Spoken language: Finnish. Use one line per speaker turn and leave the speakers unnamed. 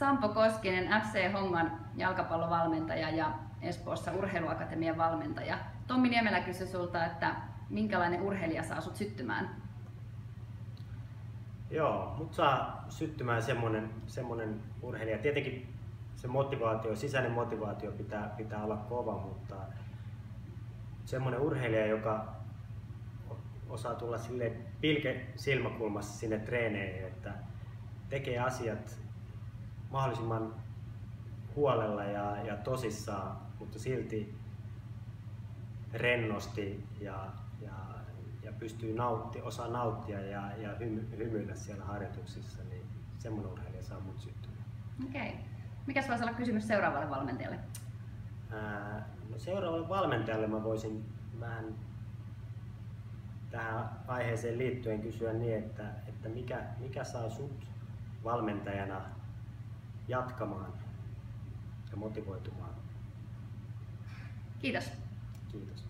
Sampo Koskinen, FC Hongan jalkapallovalmentaja ja Espoossa Urheiluakatemian valmentaja. Tommi Niemelä kysyi sulta, että minkälainen urheilija saa sut syttymään?
Joo, mut saa syttymään semmonen urheilija. Tietenkin se motivaatio, sisäinen motivaatio pitää olla kova, mutta semmonen urheilija, joka osaa tulla sille pilke silmäkulmassa sinne treeneihin, että tekee asiat mahdollisimman huolella ja tosissaan, mutta silti rennosti ja pystyy osaa nauttia ja hymyillä siellä harjoituksissa, niin semmoinen urheilija saa mut syttymään.
Okei. Mikäs voisi olla kysymys seuraavalle valmentajalle?
No seuraavalle valmentajalle mä voisin vähän tähän aiheeseen liittyen kysyä niin, että mikä saa sut valmentajana jatkamaan ja motivoitumaan?
Kiitos.
Kiitos.